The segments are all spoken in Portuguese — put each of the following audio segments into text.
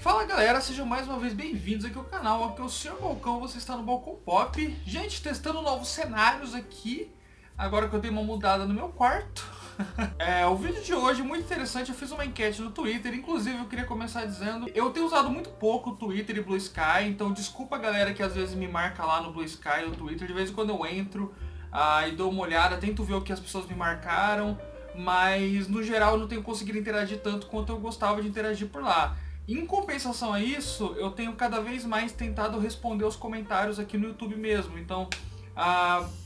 Fala galera, sejam mais uma vez bem-vindos aqui ao canal, aqui é o Sr. Balcão, você está no Balcão Pop. Gente, testando novos cenários aqui, agora que eu dei uma mudada no meu quarto. O vídeo de hoje é muito interessante, eu fiz uma enquete no Twitter, inclusive eu queria começar dizendo, eu tenho usado muito pouco o Twitter e Blue Sky, então desculpa a galera que às vezes me marca lá no Blue Sky, no Twitter, de vez em quando eu entro e dou uma olhada, tento ver o que as pessoas me marcaram, mas no geral eu não tenho conseguido interagir tanto quanto eu gostava de interagir por lá. Em compensação a isso, eu tenho cada vez mais tentado responder os comentários aqui no YouTube mesmo. Então,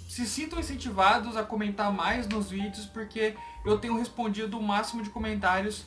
se sintam incentivados a comentar mais nos vídeos, porque eu tenho respondido o máximo de comentários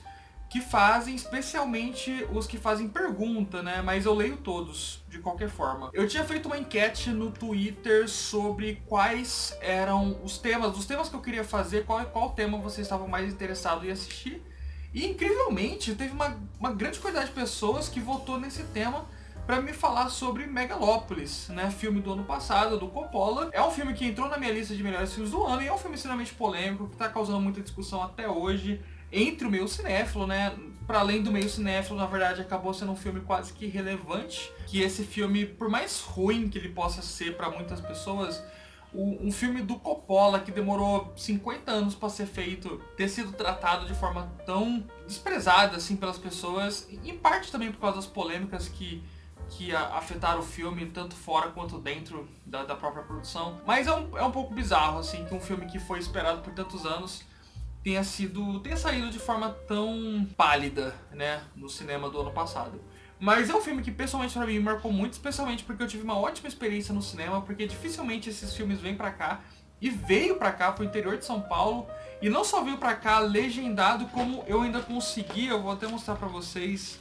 que fazem, especialmente os que fazem pergunta, né? Mas eu leio todos, de qualquer forma. Eu tinha feito uma enquete no Twitter sobre quais eram os temas que eu queria fazer, qual tema vocês estavam mais interessados em assistir. E incrivelmente teve uma grande quantidade de pessoas que votou nesse tema para me falar sobre Megalópolis, né? Filme do ano passado, do Coppola. É um filme que entrou na minha lista de melhores filmes do ano e é um filme extremamente polêmico que está causando muita discussão até hoje entre o meio cinéfilo, né? Para além do meio cinéfilo, na verdade, acabou sendo um filme quase que irrelevante. Que esse filme, por mais ruim que ele possa ser para muitas pessoas, um filme do Coppola que demorou 50 anos para ser feito, ter sido tratado de forma tão desprezada assim pelas pessoas, em parte também por causa das polêmicas que afetaram o filme, tanto fora quanto dentro da própria produção. Mas é um pouco bizarro assim que um filme que foi esperado por tantos anos tenha saído de forma tão pálida, né, no cinema do ano passado. Mas é um filme que pessoalmente pra mim me marcou muito, especialmente porque eu tive uma ótima experiência no cinema, porque dificilmente esses filmes vêm pra cá, e veio pra cá, pro interior de São Paulo, e não só veio pra cá legendado, como eu ainda consegui, eu vou até mostrar pra vocês,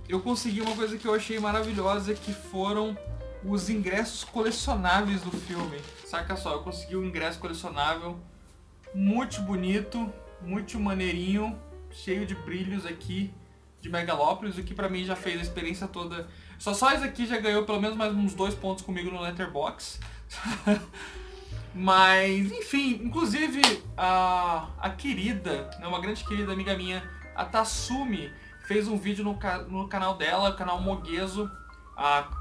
eu consegui uma coisa que eu achei maravilhosa, que foram os ingressos colecionáveis do filme. Saca só, eu consegui um ingresso colecionável muito bonito, muito maneirinho, cheio de brilhos aqui, de Megalópolis, o que pra mim já fez a experiência toda. Só isso aqui já ganhou pelo menos mais uns 2 pontos comigo no Letterboxd. Mas, enfim, inclusive a querida, né, uma grande querida amiga minha, a Tatsumi, fez um vídeo no canal dela, o canal Moguezo.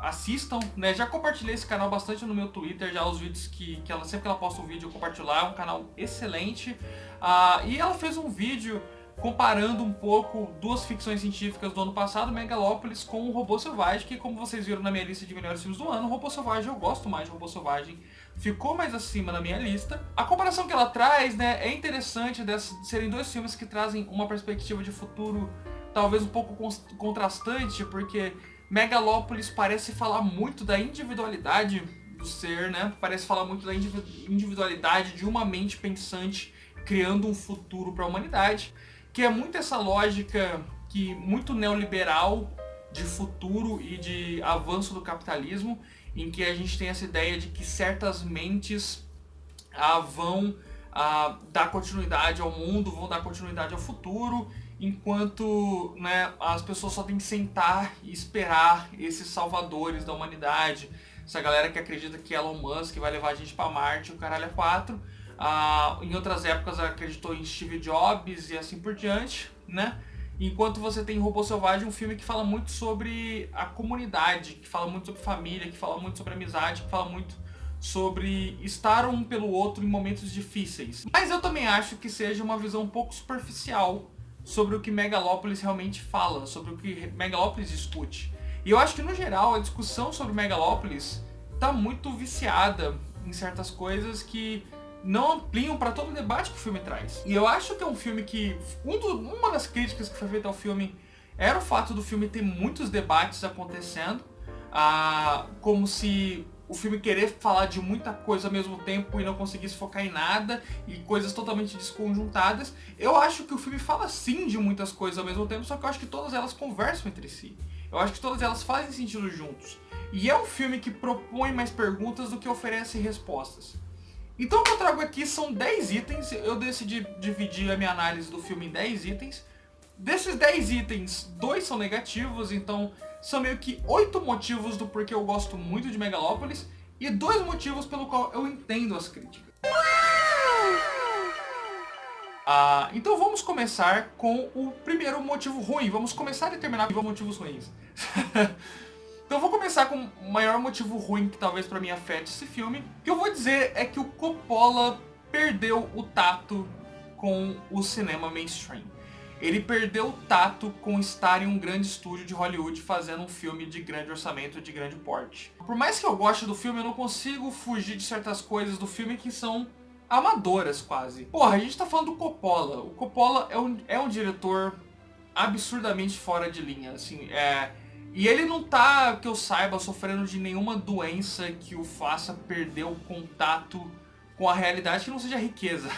Assistam, né? Já compartilhei esse canal bastante no meu Twitter, já os vídeos que ela, sempre que ela posta um vídeo eu compartilho lá, é um canal excelente. E ela fez um vídeo comparando um pouco duas ficções científicas do ano passado, Megalópolis, com o Robô Selvagem, que como vocês viram na minha lista de melhores filmes do ano, o Robô Selvagem, eu gosto mais de Robô Selvagem, ficou mais acima na minha lista. A comparação que ela traz, né, é interessante de serem dois filmes que trazem uma perspectiva de futuro talvez um pouco contrastante, porque Megalópolis parece falar muito da individualidade do ser, né? Parece falar muito da individualidade de uma mente pensante criando um futuro para a humanidade, que é muito essa lógica muito neoliberal de futuro e de avanço do capitalismo, em que a gente tem essa ideia de que certas mentes vão dar continuidade ao mundo, vão dar continuidade ao futuro, enquanto, né, as pessoas só têm que sentar e esperar esses salvadores da humanidade, essa galera que acredita que Elon Musk vai levar a gente para Marte, o caralho é 4. Em outras épocas acreditou em Steve Jobs e assim por diante, né? Enquanto você tem Robô Selvagem, um filme que fala muito sobre a comunidade, que fala muito sobre família, que fala muito sobre amizade, que fala muito sobre estar um pelo outro em momentos difíceis. Mas eu também acho que seja uma visão um pouco superficial sobre o que Megalópolis realmente fala, sobre o que Megalópolis discute. E eu acho que no geral a discussão sobre Megalópolis tá muito viciada em certas coisas que não ampliam para todo o debate que o filme traz. E eu acho que é um filme que... uma das críticas que foi feita ao filme era o fato do filme ter muitos debates acontecendo, como se o filme querer falar de muita coisa ao mesmo tempo e não conseguisse focar em nada, e coisas totalmente desconjuntadas. Eu acho que o filme fala sim de muitas coisas ao mesmo tempo, só que eu acho que todas elas conversam entre si. Eu acho que todas elas fazem sentido juntos. E é um filme que propõe mais perguntas do que oferece respostas. Então o que eu trago aqui são 10 itens, eu decidi dividir a minha análise do filme em 10 itens. Desses 10 itens, 2 são negativos, então são meio que 8 motivos do porquê eu gosto muito de Megalópolis e 2 motivos pelo qual eu entendo as críticas. Então vamos começar com o primeiro motivo ruim. Vamos começar e terminar com motivos ruins. Então eu vou começar com o maior motivo ruim que talvez pra mim afete esse filme. O que eu vou dizer é que o Coppola perdeu o tato com o cinema mainstream. Ele perdeu o tato com estar em um grande estúdio de Hollywood fazendo um filme de grande orçamento, de grande porte. Por mais que eu goste do filme, eu não consigo fugir de certas coisas do filme que são amadoras quase. Porra, a gente tá falando do Coppola. O Coppola é um diretor absurdamente fora de linha, assim, e ele não tá, que eu saiba, sofrendo de nenhuma doença que o faça perder o contato com a realidade, que não seja riqueza.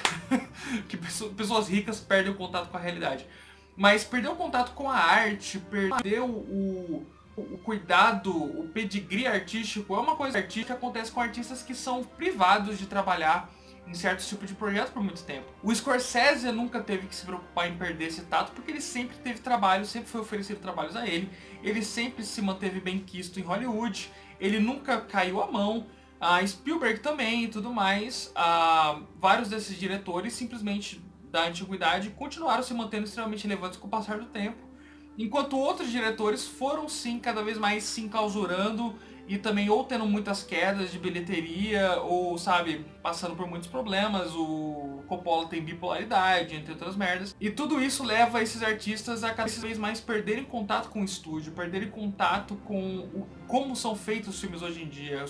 Que pessoas ricas perdem o contato com a realidade. Mas perder o contato com a arte, perder o cuidado, o pedigree artístico, é uma coisa artística que acontece com artistas que são privados de trabalhar em certos tipos de projetos por muito tempo. O Scorsese nunca teve que se preocupar em perder esse tato, porque ele sempre teve trabalho, sempre foi oferecido trabalhos a ele, ele sempre se manteve bem quisto em Hollywood, ele nunca caiu a mão, Spielberg também e tudo mais. Vários desses diretores simplesmente da antiguidade continuaram se mantendo extremamente relevantes com o passar do tempo, enquanto outros diretores foram sim cada vez mais se enclausurando e também ou tendo muitas quedas de bilheteria ou, sabe, passando por muitos problemas. O Coppola tem bipolaridade, entre outras merdas. E tudo isso leva esses artistas a cada vez mais perderem contato com o estúdio, perderem contato com como são feitos os filmes hoje em dia.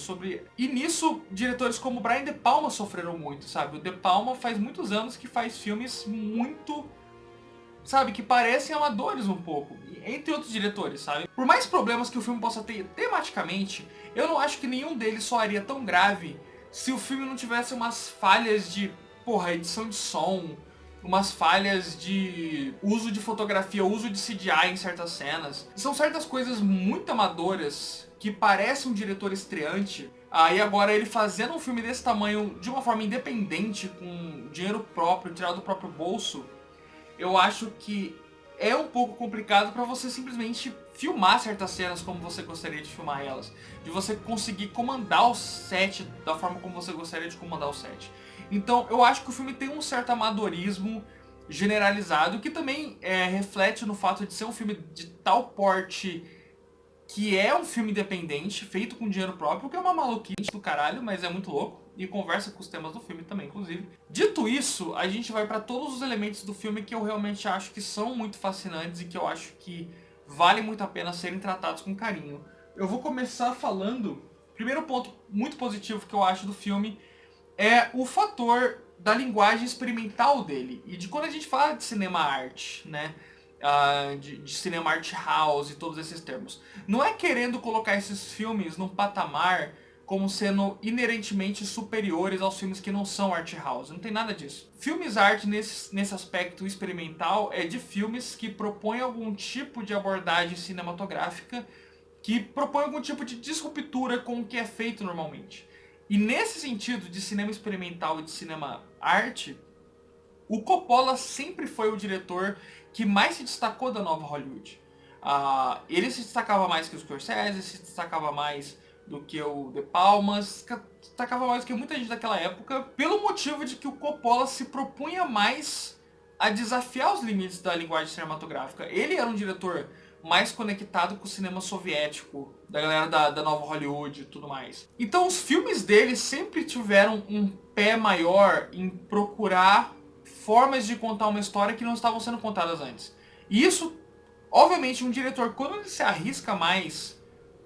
E nisso, diretores como Brian De Palma sofreram muito, sabe? O De Palma faz muitos anos que faz filmes muito, sabe, que parecem amadores um pouco, entre outros diretores, sabe? Por mais problemas que o filme possa ter tematicamente, eu não acho que nenhum deles soaria tão grave se o filme não tivesse umas falhas de, porra, edição de som, umas falhas de uso de fotografia, uso de CGI em certas cenas. São certas coisas muito amadoras que parece um diretor estreante. E agora ele fazendo um filme desse tamanho de uma forma independente, com dinheiro próprio, tirado do próprio bolso, eu acho que é um pouco complicado para você simplesmente filmar certas cenas como você gostaria de filmar elas. De você conseguir comandar o set da forma como você gostaria de comandar o set. Então eu acho que o filme tem um certo amadorismo generalizado, que também reflete no fato de ser um filme de tal porte que é um filme independente, feito com dinheiro próprio, que é uma maluquice do caralho, mas é muito louco. E conversa com os temas do filme também, inclusive. Dito isso, a gente vai para todos os elementos do filme que eu realmente acho que são muito fascinantes e que eu acho que vale muito a pena serem tratados com carinho. Eu vou começar falando... Primeiro ponto muito positivo que eu acho do filme é o fator da linguagem experimental dele. E de quando a gente fala de cinema arte, né? De cinema art house e todos esses termos. Não é querendo colocar esses filmes num patamar como sendo inerentemente superiores aos filmes que não são art house. Não tem nada disso. Filmes arte nesse aspecto experimental é de filmes que propõem algum tipo de abordagem cinematográfica, que propõe algum tipo de disruptura com o que é feito normalmente. E nesse sentido de cinema experimental e de cinema arte, o Coppola sempre foi o diretor que mais se destacou da nova Hollywood. Ele se destacava mais que o Scorsese, se destacava mais do que o De Palma, se destacava mais do que muita gente daquela época, pelo motivo de que o Coppola se propunha mais a desafiar os limites da linguagem cinematográfica. Ele era um diretor mais conectado com o cinema soviético, da galera da nova Hollywood e tudo mais. Então os filmes dele sempre tiveram um pé maior em procurar formas de contar uma história que não estavam sendo contadas antes. E isso, obviamente, um diretor, quando ele se arrisca mais,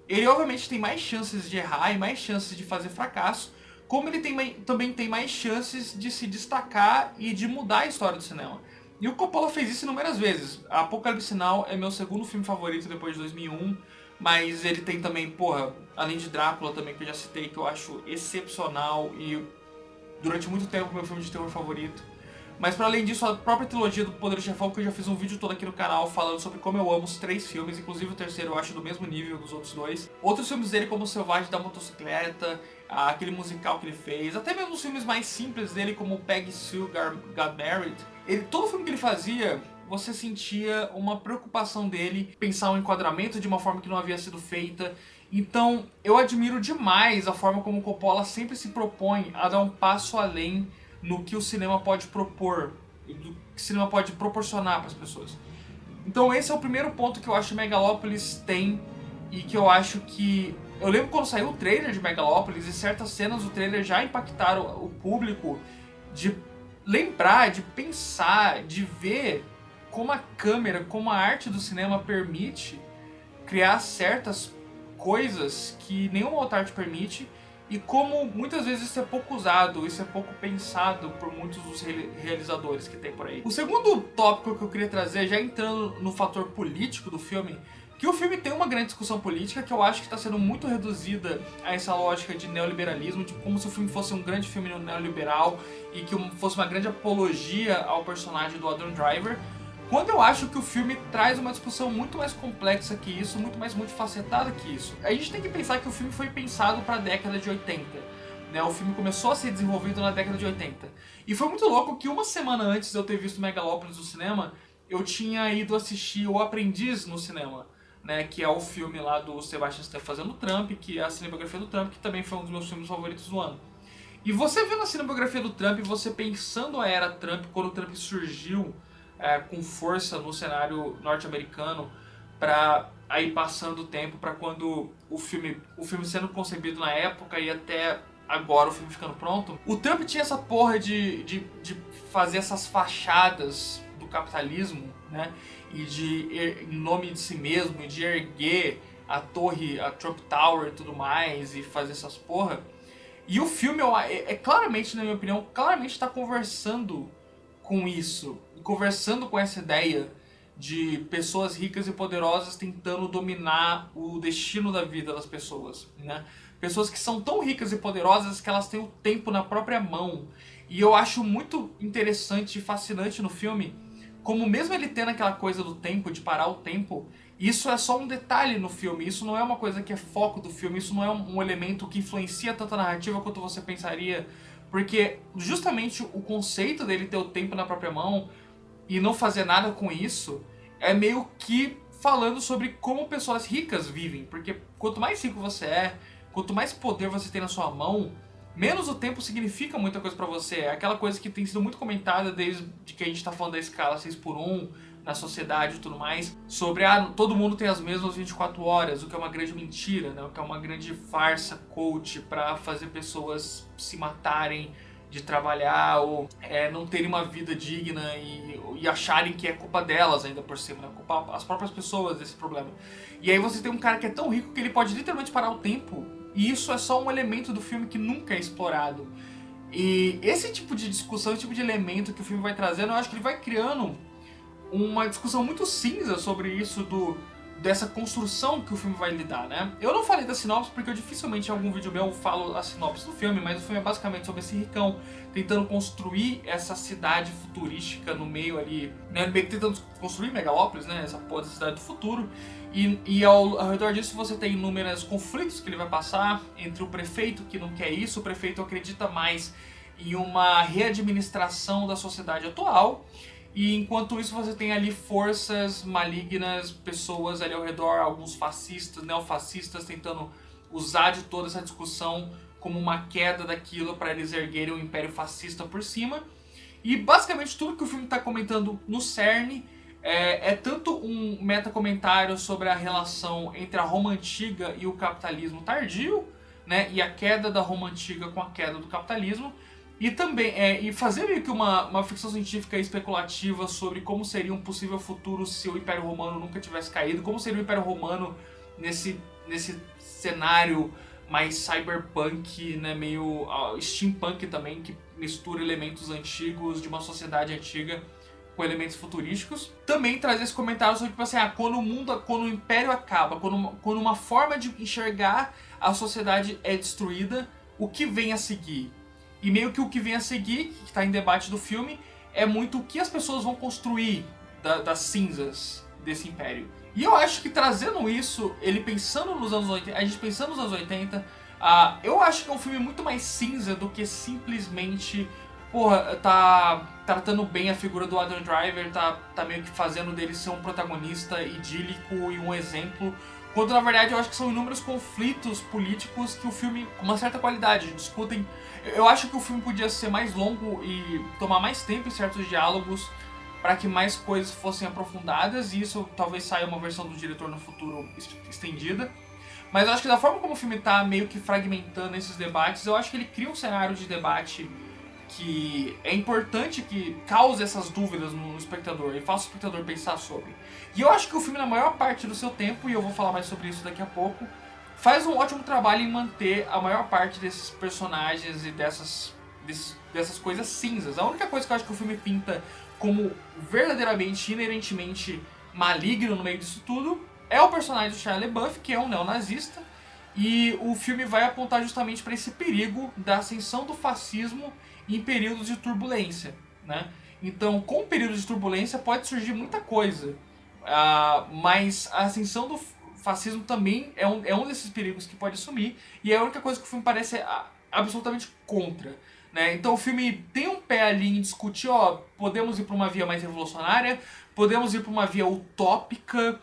ele obviamente tem mais chances de errar e mais chances de fazer fracasso, como ele também tem mais chances de se destacar e de mudar a história do cinema. E o Coppola fez isso inúmeras vezes. Apocalipse Now é meu segundo filme favorito depois de 2001, mas ele tem também, porra, além de Drácula também, que eu já citei, que eu acho excepcional e durante muito tempo meu filme de terror favorito. Mas para além disso, a própria trilogia do Poderoso Chefão, que eu já fiz um vídeo todo aqui no canal falando sobre como eu amo os 3 filmes, inclusive o terceiro eu acho do mesmo nível dos outros 2. Outros filmes dele, como O Selvagem da Motocicleta, aquele musical que ele fez, até mesmo os filmes mais simples dele, como Peggy Sue Got Married, todo filme que ele fazia, você sentia uma preocupação dele, pensar um enquadramento de uma forma que não havia sido feita. Então, eu admiro demais a forma como Coppola sempre se propõe a dar um passo além no que o cinema pode propor do que cinema pode proporcionar para as pessoas. Então esse é o primeiro ponto que eu acho que Megalopolis tem e que eu acho que... Eu lembro quando saiu o trailer de Megalopolis e certas cenas do trailer já impactaram o público de lembrar, de pensar, de ver como a câmera, como a arte do cinema permite criar certas coisas que nenhuma outra arte permite e como muitas vezes isso é pouco usado, isso é pouco pensado por muitos dos realizadores que tem por aí. O segundo tópico que eu queria trazer, já entrando no fator político do filme, que o filme tem uma grande discussão política que eu acho que está sendo muito reduzida a essa lógica de neoliberalismo, de como se o filme fosse um grande filme neoliberal e que fosse uma grande apologia ao personagem do Adam Driver, quando eu acho que o filme traz uma discussão muito mais complexa que isso, muito mais multifacetada que isso. A gente tem que pensar que o filme foi pensado para a década de 80. Né? O filme começou a ser desenvolvido na década de 80. E foi muito louco que uma semana antes de eu ter visto Megalopolis no cinema, eu tinha ido assistir O Aprendiz no cinema. Né, que é o filme lá do Sebastian Stan fazendo Trump, que é a cinebiografia do Trump, que também foi um dos meus filmes favoritos do ano. E você vendo a cinebiografia do Trump, você pensando a era Trump, quando o Trump surgiu com força no cenário norte-americano, para aí passando o tempo, para quando o filme sendo concebido na época e até agora o filme ficando pronto, o Trump tinha essa porra de fazer essas fachadas do capitalismo, né? E em nome de si mesmo, e de erguer a torre, a Trump Tower e tudo mais, e fazer essas porra. E o filme, claramente, na minha opinião, claramente está conversando com isso, conversando com essa ideia de pessoas ricas e poderosas tentando dominar o destino da vida das pessoas, né? Pessoas que são tão ricas e poderosas que elas têm o tempo na própria mão. E eu acho muito interessante e fascinante no filme como mesmo ele tendo aquela coisa do tempo, de parar o tempo, isso é só um detalhe no filme, isso não é uma coisa que é foco do filme, isso não é um elemento que influencia tanto a narrativa quanto você pensaria, porque justamente o conceito dele ter o tempo na própria mão e não fazer nada com isso é meio que falando sobre como pessoas ricas vivem, porque quanto mais rico você é, quanto mais poder você tem na sua mão, menos o tempo significa muita coisa pra você. É aquela coisa que tem sido muito comentada desde que a gente tá falando da escala 6x1 na sociedade e tudo mais, sobre todo mundo tem as mesmas 24 horas, o que é uma grande mentira, né? O que é uma grande farsa coach pra fazer pessoas se matarem de trabalhar ou não terem uma vida digna e acharem que é culpa delas ainda por cima, né? Culpar as próprias pessoas desse problema. E aí você tem um cara que é tão rico que ele pode literalmente parar o tempo. E isso é só um elemento do filme que nunca é explorado. E esse tipo de discussão, esse tipo de elemento que o filme vai trazendo, eu acho que ele vai criando uma discussão muito cinza sobre isso dessa construção que o filme vai lidar, né? Eu não falei da sinopse porque eu dificilmente em algum vídeo meu falo a sinopse do filme, mas o filme é basicamente sobre esse ricão tentando construir essa cidade futurística no meio ali, né? Meio que tentando construir Megalópolis, né? Essa porra da cidade do futuro. E ao redor disso você tem inúmeros conflitos que ele vai passar entre o prefeito que não quer isso, o prefeito acredita mais em uma readministração da sociedade atual. E enquanto isso você tem ali forças malignas, pessoas ali ao redor, alguns fascistas, neofascistas tentando usar de toda essa discussão como uma queda daquilo para eles erguerem o Império Fascista por cima. E basicamente tudo que o filme está comentando no cerne é tanto um metacomentário sobre a relação entre a Roma Antiga e o capitalismo tardio, né, e a queda da Roma Antiga com a queda do capitalismo, e também e fazer meio que uma ficção científica especulativa sobre como seria um possível futuro se o Império Romano nunca tivesse caído, como seria o Império Romano nesse cenário mais cyberpunk, né, meio steampunk também, que mistura elementos antigos de uma sociedade antiga com elementos futurísticos. Também traz esse comentário sobre, tipo assim, quando o Império acaba, quando uma forma de enxergar a sociedade é destruída, o que vem a seguir? E meio que o que vem a seguir, que está em debate do filme, é muito o que as pessoas vão construir das cinzas desse império. E eu acho que trazendo isso, ele pensando nos anos 80, a gente pensando nos anos 80, eu acho que é um filme muito mais cinza do que simplesmente porra, tá tratando bem a figura do Adam Driver, tá meio que fazendo dele ser um protagonista idílico e um exemplo, quando na verdade eu acho que são inúmeros conflitos políticos que o filme, com uma certa qualidade, discutem. Eu acho que o filme podia ser mais longo e tomar mais tempo em certos diálogos para que mais coisas fossem aprofundadas, e isso talvez saia uma versão do diretor no futuro estendida. Mas eu acho que da forma como o filme tá meio que fragmentando esses debates, eu acho que ele cria um cenário de debate que é importante, que cause essas dúvidas no espectador e faça o espectador pensar sobre. E eu acho que o filme, na maior parte do seu tempo, e eu vou falar mais sobre isso daqui a pouco, faz um ótimo trabalho em manter a maior parte desses personagens e dessas coisas cinzas. A única coisa que eu acho que o filme pinta como verdadeiramente, inerentemente maligno no meio disso tudo é o personagem do Shia LaBeouf, que é um neonazista, e o filme vai apontar justamente para esse perigo da ascensão do fascismo em períodos de turbulência, né? Então, com períodos de turbulência pode surgir muita coisa, mas a ascensão do fascismo também é um desses perigos que pode sumir, e é a única coisa que o filme parece absolutamente contra. Né? Então o filme tem um pé ali em discutir, podemos ir para uma via mais revolucionária, podemos ir para uma via utópica,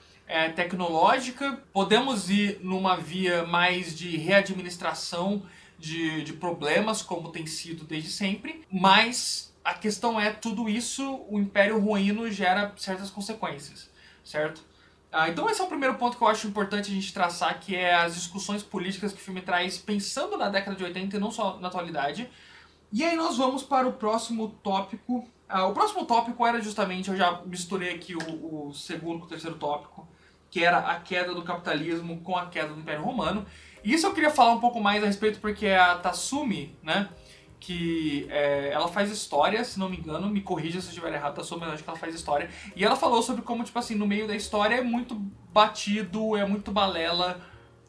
tecnológica, podemos ir numa via mais de readministração de problemas, como tem sido desde sempre, mas a questão é, tudo isso, o Império Ruíno gera certas consequências, certo? Então esse é o primeiro ponto que eu acho importante a gente traçar, que é as discussões políticas que o filme traz pensando na década de 80 e não só na atualidade. E aí nós vamos para o próximo tópico. O próximo tópico era justamente, eu já misturei aqui o segundo com o terceiro tópico, que era a queda do capitalismo com a queda do Império Romano. E isso eu queria falar um pouco mais a respeito porque a Tatsumi, né, que ela faz história, se não me engano, me corrija se eu estiver errado, Tatsumi, mas eu acho que ela faz história. E ela falou sobre como, tipo assim, no meio da história é muito batido, é muito balela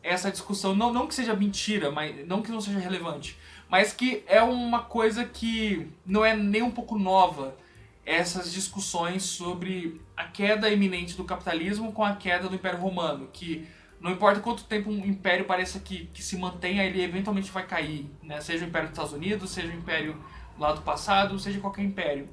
essa discussão. Não que seja mentira, mas não que não seja relevante, mas que é uma coisa que não é nem um pouco nova, essas discussões sobre a queda iminente do capitalismo com a queda do Império Romano, que não importa quanto tempo um império pareça que se mantenha, ele eventualmente vai cair, né? Seja o Império dos Estados Unidos, seja o Império lá do passado, seja qualquer império.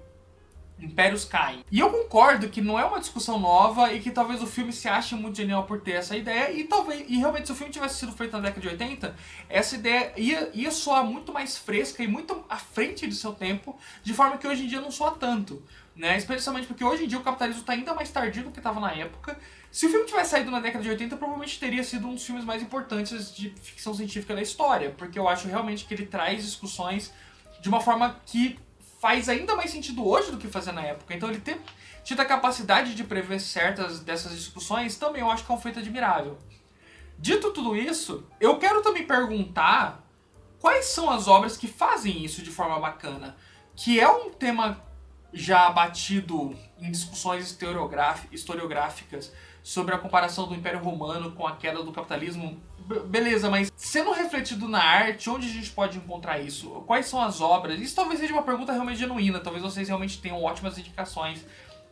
Impérios caem. E eu concordo que não é uma discussão nova e que talvez o filme se ache muito genial por ter essa ideia, e realmente se o filme tivesse sido feito na década de 80, essa ideia ia soar muito mais fresca e muito à frente de seu tempo, de forma que hoje em dia não soa tanto, né? Especialmente porque hoje em dia o capitalismo está ainda mais tardio do que estava na época. Se o filme tivesse saído na década de 80, provavelmente teria sido um dos filmes mais importantes de ficção científica da história, porque eu acho realmente que ele traz discussões de uma forma que faz ainda mais sentido hoje do que fazia na época. Então ele ter tido a capacidade de prever certas dessas discussões também eu acho que é um feito admirável. Dito tudo isso, eu quero também perguntar quais são as obras que fazem isso de forma bacana, que é um tema já batido em discussões historiográficas sobre a comparação do Império Romano com a queda do capitalismo. Beleza, mas sendo refletido na arte, onde a gente pode encontrar isso? Quais são as obras? Isso talvez seja uma pergunta realmente genuína, talvez vocês realmente tenham ótimas indicações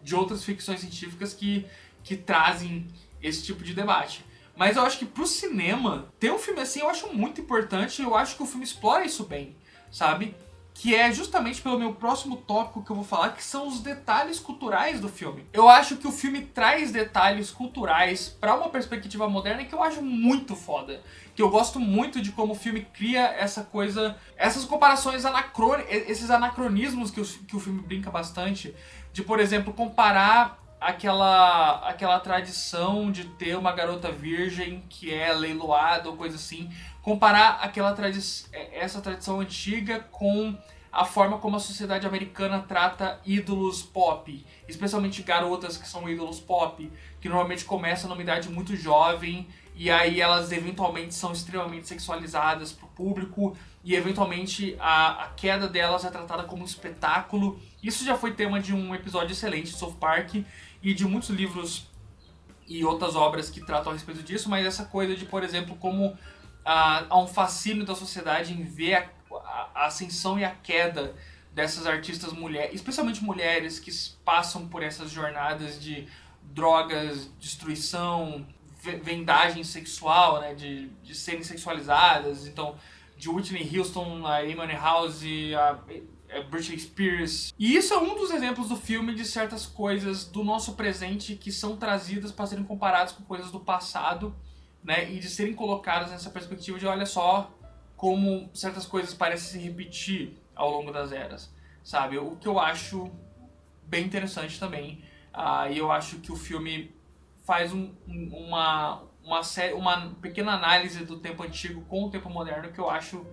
de outras ficções científicas que trazem esse tipo de debate. Mas eu acho que pro cinema, ter um filme assim eu acho muito importante, e eu acho que o filme explora isso bem, sabe? Que é justamente pelo meu próximo tópico que eu vou falar, que são os detalhes culturais do filme. Eu acho que o filme traz detalhes culturais para uma perspectiva moderna que eu acho muito foda. Que eu gosto muito de como o filme cria essa coisa, essas comparações esses anacronismos que o filme brinca bastante. De, por exemplo, comparar aquela tradição de ter uma garota virgem que é leiloada ou coisa assim, comparar essa tradição antiga com a forma como a sociedade americana trata ídolos pop, especialmente garotas que são ídolos pop, que normalmente começam numa idade muito jovem e aí elas eventualmente são extremamente sexualizadas para o público e eventualmente a queda delas é tratada como um espetáculo. Isso já foi tema de um episódio excelente de South Park e de muitos livros e outras obras que tratam a respeito disso, mas essa coisa de, por exemplo, como há um fascínio da sociedade em ver a ascensão e a queda dessas artistas mulheres, especialmente mulheres que passam por essas jornadas de drogas, destruição, vendagem sexual, né, de serem sexualizadas. Então, de Whitney Houston, a Amy House, Britney Spears. E isso é um dos exemplos do filme de certas coisas do nosso presente que são trazidas para serem comparadas com coisas do passado, né? E de serem colocadas nessa perspectiva de olha só como certas coisas parecem se repetir ao longo das eras, sabe? O que eu acho bem interessante também. E eu acho que o filme faz uma pequena análise do tempo antigo com o tempo moderno que eu acho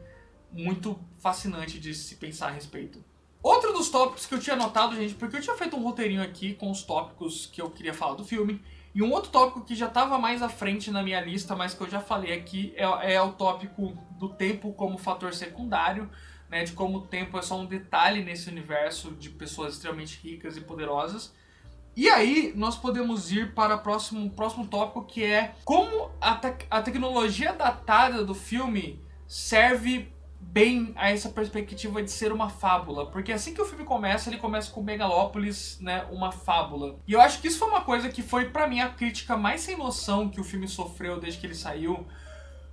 muito fascinante de se pensar a respeito. Outro dos tópicos que eu tinha anotado, gente, porque eu tinha feito um roteirinho aqui com os tópicos que eu queria falar do filme, e um outro tópico que já estava mais à frente na minha lista, mas que eu já falei aqui, é o tópico do tempo como fator secundário, né, de como o tempo é só um detalhe nesse universo de pessoas extremamente ricas e poderosas. E aí nós podemos ir para o próximo tópico, que é como a tecnologia datada do filme serve bem a essa perspectiva de ser uma fábula, porque assim que o filme começa, ele começa com Megalópolis, né, uma fábula. E eu acho que isso foi uma coisa que foi pra mim a crítica mais sem noção que o filme sofreu desde que ele saiu,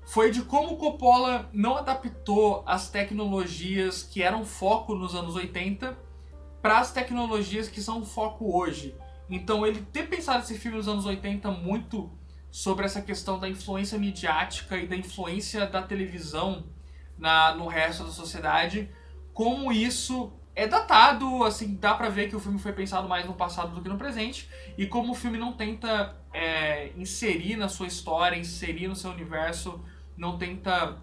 foi de como Coppola não adaptou as tecnologias que eram foco nos anos 80 para as tecnologias que são foco hoje. Então ele ter pensado esse filme nos anos 80 muito sobre essa questão da influência midiática e da influência da televisão no resto da sociedade, como isso é datado, assim, dá pra ver que o filme foi pensado mais no passado do que no presente, e como o filme não tenta inserir na sua história, inserir no seu universo, não tenta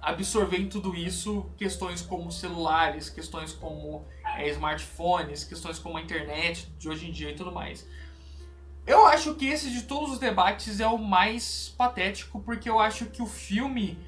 absorver em tudo isso questões como celulares, questões como smartphones, questões como a internet de hoje em dia e tudo mais. Eu acho que esse de todos os debates é o mais patético, porque eu acho que o filme,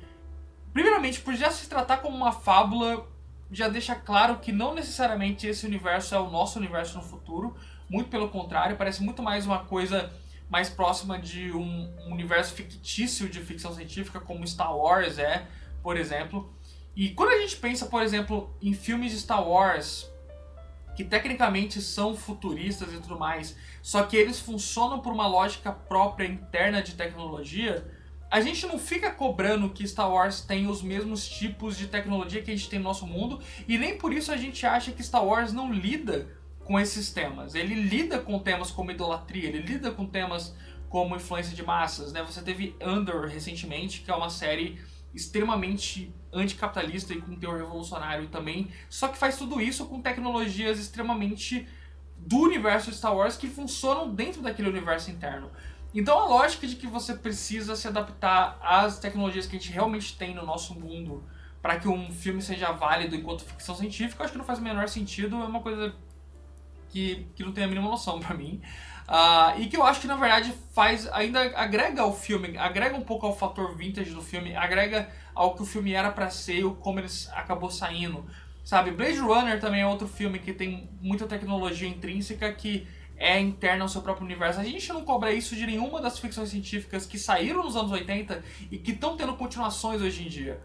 primeiramente, por já se tratar como uma fábula, já deixa claro que não necessariamente esse universo é o nosso universo no futuro. Muito pelo contrário, parece muito mais uma coisa mais próxima de um universo fictício de ficção científica, como Star Wars é, por exemplo. E quando a gente pensa, por exemplo, em filmes de Star Wars, que tecnicamente são futuristas e tudo mais, só que eles funcionam por uma lógica própria interna de tecnologia, a gente não fica cobrando que Star Wars tem os mesmos tipos de tecnologia que a gente tem no nosso mundo, e nem por isso a gente acha que Star Wars não lida com esses temas. Ele lida com temas como idolatria, ele lida com temas como influência de massas, né? Você teve Andor recentemente, que é uma série extremamente anticapitalista e com teor revolucionário também, só que faz tudo isso com tecnologias extremamente do universo de Star Wars que funcionam dentro daquele universo interno. Então a lógica de que você precisa se adaptar às tecnologias que a gente realmente tem no nosso mundo para que um filme seja válido enquanto ficção científica, eu acho que não faz o menor sentido, é uma coisa que não tem a mínima noção pra mim. E que eu acho que na verdade ainda agrega ao filme, agrega um pouco ao fator vintage do filme, agrega ao que o filme era pra ser e como ele acabou saindo. Sabe, Blade Runner também é outro filme que tem muita tecnologia intrínseca que é interna ao seu próprio universo. A gente não cobra isso de nenhuma das ficções científicas que saíram nos anos 80 e que estão tendo continuações hoje em dia.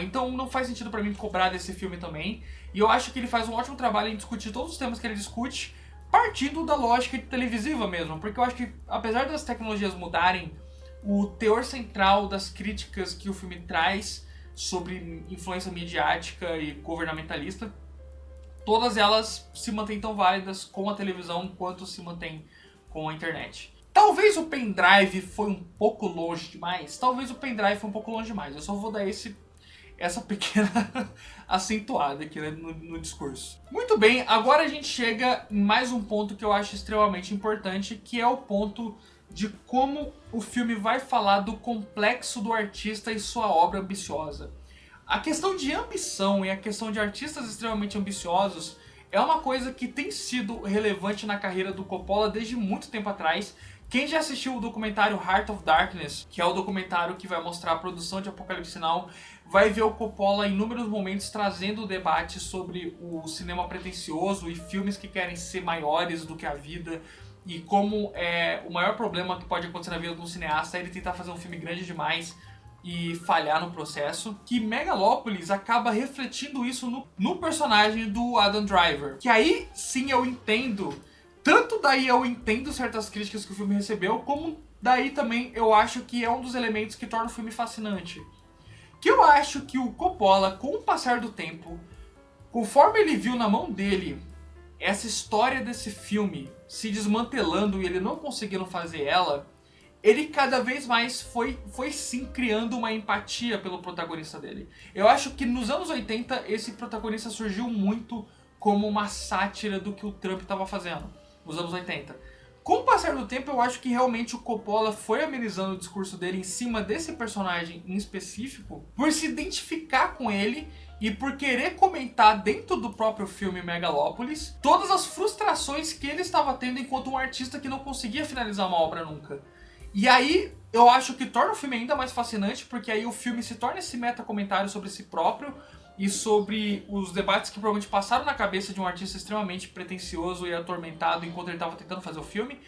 Então não faz sentido pra mim cobrar desse filme também. E eu acho que ele faz um ótimo trabalho em discutir todos os temas que ele discute, partindo da lógica televisiva mesmo. Porque eu acho que, apesar das tecnologias mudarem, o teor central das críticas que o filme traz sobre influência midiática e governamentalista, todas elas se mantêm tão válidas com a televisão quanto se mantém com a internet. Talvez o pendrive foi um pouco longe demais. Eu só vou dar essa pequena acentuada aqui, né, no discurso. Muito bem, agora a gente chega em mais um ponto que eu acho extremamente importante, que é o ponto de como o filme vai falar do complexo do artista e sua obra ambiciosa. A questão de ambição e a questão de artistas extremamente ambiciosos é uma coisa que tem sido relevante na carreira do Coppola desde muito tempo atrás. Quem já assistiu o documentário Heart of Darkness, que é o documentário que vai mostrar a produção de Apocalipse Now, vai ver o Coppola em inúmeros momentos trazendo o debate sobre o cinema pretensioso e filmes que querem ser maiores do que a vida, e como o maior problema que pode acontecer na vida de um cineasta é ele tentar fazer um filme grande demais e falhar no processo, que Megalópolis acaba refletindo isso no personagem do Adam Driver. Que aí sim eu entendo, tanto daí eu entendo certas críticas que o filme recebeu, como daí também eu acho que é um dos elementos que torna o filme fascinante. Que eu acho que o Coppola, com o passar do tempo, Conforme ele viu na mão dele essa história desse filme se desmantelando e ele não conseguindo fazer ela, ele cada vez mais foi sim criando uma empatia pelo protagonista dele. Eu acho que nos anos 80 esse protagonista surgiu muito como uma sátira do que o Trump estava fazendo, nos anos 80. Com o passar do tempo, eu acho que realmente o Coppola foi amenizando o discurso dele em cima desse personagem em específico, por se identificar com ele e por querer comentar dentro do próprio filme Megalopolis todas as frustrações que ele estava tendo enquanto um artista que não conseguia finalizar uma obra nunca. E aí, eu acho que torna o filme ainda mais fascinante, porque aí o filme se torna esse meta-comentário sobre si próprio e sobre os debates que provavelmente passaram na cabeça de um artista extremamente pretensioso e atormentado enquanto ele estava tentando fazer o filme.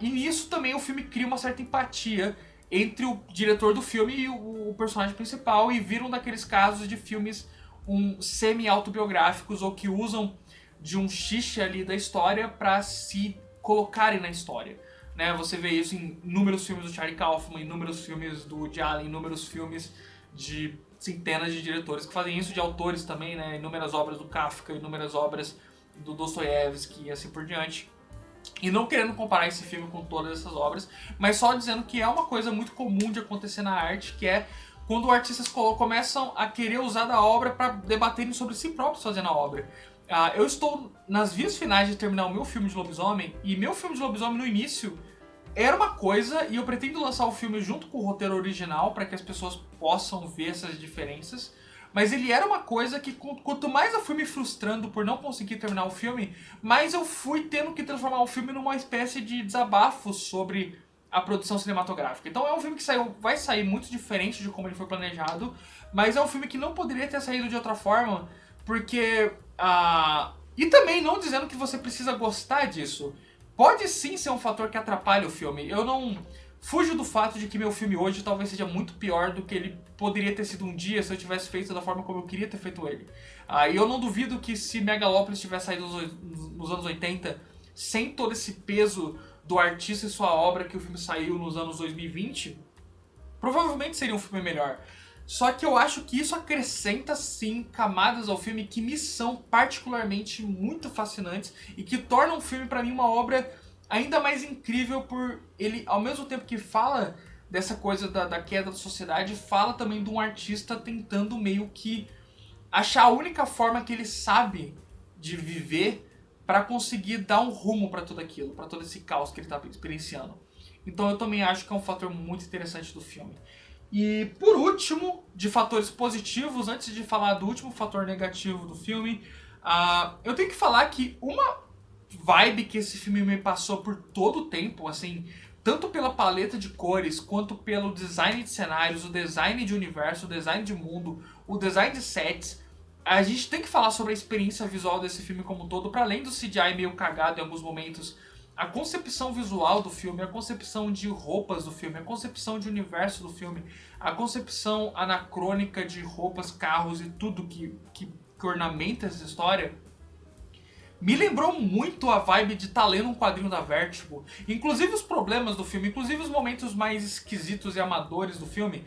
E nisso também o filme cria uma certa empatia entre o diretor do filme e o personagem principal, e viram daqueles casos de filmes semi-autobiográficos ou que usam de um xixi ali da história para se colocarem na história. Né, você vê isso em inúmeros filmes do Charlie Kaufman, inúmeros filmes do Woody Allen, inúmeros filmes de centenas de diretores que fazem isso, de autores também, né, inúmeras obras do Kafka, inúmeras obras do Dostoiévski e assim por diante. E não querendo comparar esse filme com todas essas obras, mas só dizendo que é uma coisa muito comum de acontecer na arte, que é quando artistas começam a querer usar da obra para debaterem sobre si próprios fazendo a obra. Eu estou nas vias finais de terminar o meu filme de lobisomem, e meu filme de lobisomem no início era uma coisa, e eu pretendo lançar o filme junto com o roteiro original para que as pessoas possam ver essas diferenças. Mas ele era uma coisa que quanto mais eu fui me frustrando por não conseguir terminar o filme, mais eu fui tendo que transformar o filme numa espécie de desabafo sobre a produção cinematográfica. Então é um filme que vai sair muito diferente de como ele foi planejado, mas é um filme que não poderia ter saído de outra forma, porque... e também não dizendo que você precisa gostar disso. Pode sim ser um fator que atrapalha o filme. Eu não fujo do fato de que meu filme hoje talvez seja muito pior do que ele poderia ter sido um dia se eu tivesse feito da forma como eu queria ter feito ele. E eu não duvido que se Megalopolis tivesse saído nos anos 80, sem todo esse peso do artista e sua obra que o filme saiu nos anos 2020, provavelmente seria um filme melhor. Só que eu acho que isso acrescenta sim camadas ao filme que me são particularmente muito fascinantes e que tornam o filme pra mim uma obra ainda mais incrível, por ele, ao mesmo tempo que fala dessa coisa da queda da sociedade, fala também de um artista tentando meio que achar a única forma que ele sabe de viver pra conseguir dar um rumo pra tudo aquilo, pra todo esse caos que ele tá experienciando. Então eu também acho que é um fator muito interessante do filme. E por último, de fatores positivos, antes de falar do último fator negativo do filme, eu tenho que falar que uma vibe que esse filme me passou por todo o tempo, assim, tanto pela paleta de cores, quanto pelo design de cenários, o design de universo, o design de mundo, o design de sets. A gente tem que falar sobre a experiência visual desse filme como um todo, para além do CGI meio cagado em alguns momentos. A concepção visual do filme, a concepção de roupas do filme, a concepção de universo do filme, a concepção anacrônica de roupas, carros e tudo que ornamenta essa história, me lembrou muito a vibe de estar lendo um quadrinho da Vertigo. Inclusive os problemas do filme, inclusive os momentos mais esquisitos e amadores do filme.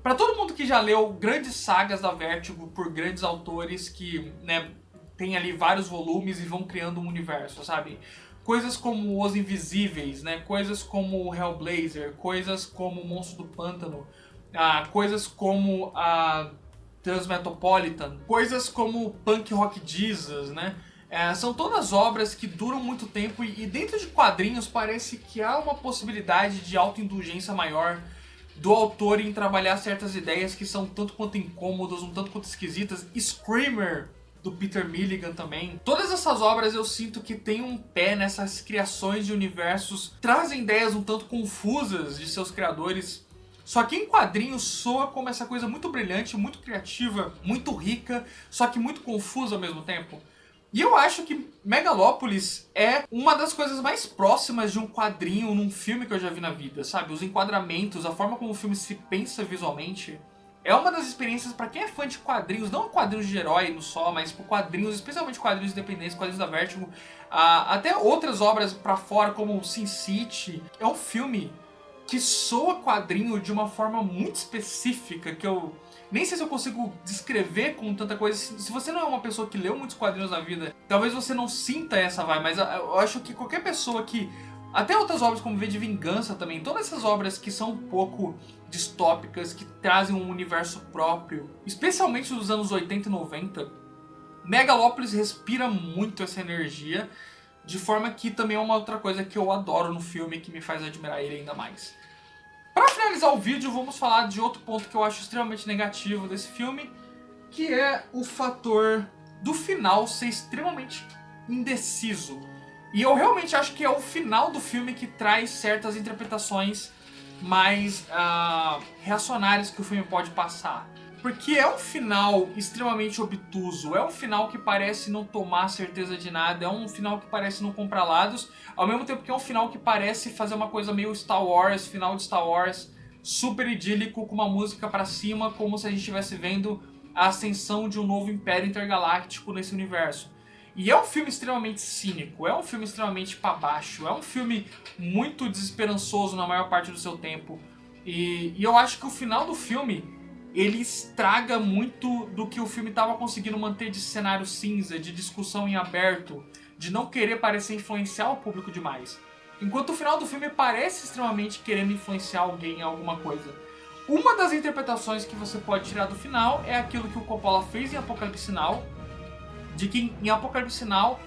Pra todo mundo que já leu grandes sagas da Vertigo por grandes autores que, né, tem ali vários volumes e vão criando um universo, sabe? Coisas como Os Invisíveis, né? Coisas como Hellblazer, coisas como Monstro do Pântano, coisas como a Transmetropolitan, coisas como Punk Rock Jesus, né? São todas obras que duram muito tempo e dentro de quadrinhos parece que há uma possibilidade de autoindulgência maior do autor em trabalhar certas ideias que são tanto quanto incômodas, um tanto quanto esquisitas. Screamer, do Peter Milligan também. Todas essas obras eu sinto que tem um pé nessas criações de universos, trazem ideias um tanto confusas de seus criadores, só que em quadrinhos soa como essa coisa muito brilhante, muito criativa, muito rica, só que muito confusa ao mesmo tempo. E eu acho que Megalopolis é uma das coisas mais próximas de um quadrinho num filme que eu já vi na vida, sabe? Os enquadramentos, a forma como o filme se pensa visualmente, é uma das experiências pra quem é fã de quadrinhos, não quadrinhos de herói no só, mas tipo, quadrinhos, especialmente quadrinhos independentes, quadrinhos da Vertigo, até outras obras pra fora, como Sin City. É um filme que soa quadrinho de uma forma muito específica, que eu nem sei se eu consigo descrever com tanta coisa. Se você não é uma pessoa que leu muitos quadrinhos na vida, talvez você não sinta essa vibe, mas eu acho que qualquer pessoa que... Até outras obras como V de Vingança também, todas essas obras que são um pouco distópicas, que trazem um universo próprio, especialmente dos anos 80 e 90, Megalopolis respira muito essa energia, de forma que também é uma outra coisa que eu adoro no filme, que me faz admirar ele ainda mais. Para finalizar o vídeo, vamos falar de outro ponto que eu acho extremamente negativo desse filme, que é o fator do final ser extremamente indeciso. E eu realmente acho que é o final do filme que traz certas interpretações mais reacionárias que o filme pode passar. Porque é um final extremamente obtuso, é um final que parece não tomar certeza de nada, é um final que parece não comprar lados, ao mesmo tempo que é um final que parece fazer uma coisa meio Star Wars, final de Star Wars, super idílico, com uma música pra cima, como se a gente estivesse vendo a ascensão de um novo império intergaláctico nesse universo. E é um filme extremamente cínico, é um filme extremamente pra baixo, é um filme muito desesperançoso na maior parte do seu tempo. E eu acho que o final do filme, ele estraga muito do que o filme estava conseguindo manter de cenário cinza, de discussão em aberto, de não querer parecer influenciar o público demais. Enquanto o final do filme parece extremamente querendo influenciar alguém em alguma coisa. Uma das interpretações que você pode tirar do final é aquilo que o Coppola fez em Apocalipse Now, de que em Apocalipse Now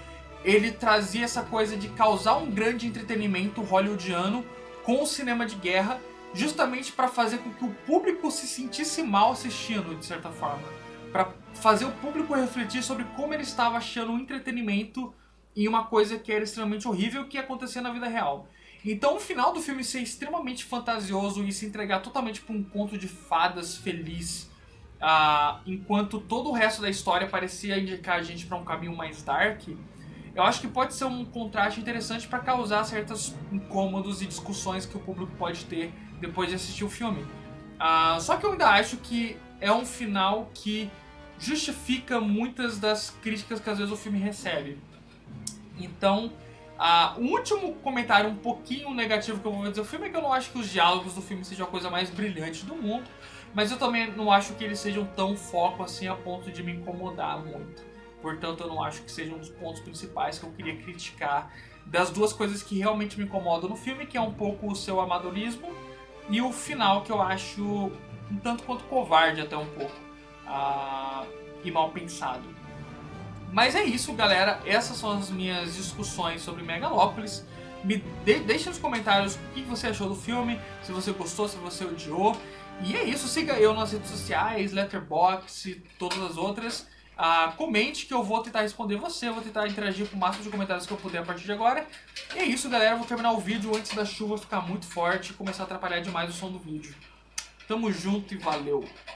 ele trazia essa coisa de causar um grande entretenimento hollywoodiano com o cinema de guerra, justamente para fazer com que o público se sentisse mal assistindo, de certa forma. Para fazer o público refletir sobre como ele estava achando um entretenimento em uma coisa que era extremamente horrível que acontecia na vida real. Então o final do filme ser extremamente fantasioso e se entregar totalmente para um conto de fadas feliz, enquanto todo o resto da história parecia indicar a gente para um caminho mais dark, eu acho que pode ser um contraste interessante para causar certos incômodos e discussões que o público pode ter depois de assistir o filme. Só que eu ainda acho que é um final que justifica muitas das críticas que às vezes o filme recebe. Então, o último comentário um pouquinho negativo que eu vou dizer do filme é que eu não acho que os diálogos do filme sejam a coisa mais brilhante do mundo, mas eu também não acho que eles sejam tão foco assim a ponto de me incomodar muito. Portanto, eu não acho que sejam um dos pontos principais que eu queria criticar das duas coisas que realmente me incomodam no filme, que é um pouco o seu amadorismo e o final, que eu acho um tanto quanto covarde até um pouco, e mal pensado. Mas é isso, galera. Essas são as minhas discussões sobre Megalopolis. Deixe nos comentários o que você achou do filme, se você gostou, se você odiou. E é isso, siga eu nas redes sociais, Letterboxd e todas as outras. Comente que eu vou tentar responder você, eu vou tentar interagir com o máximo de comentários que eu puder a partir de agora. E é isso, galera. Eu vou terminar o vídeo antes da chuva ficar muito forte e começar a atrapalhar demais o som do vídeo. Tamo junto e valeu!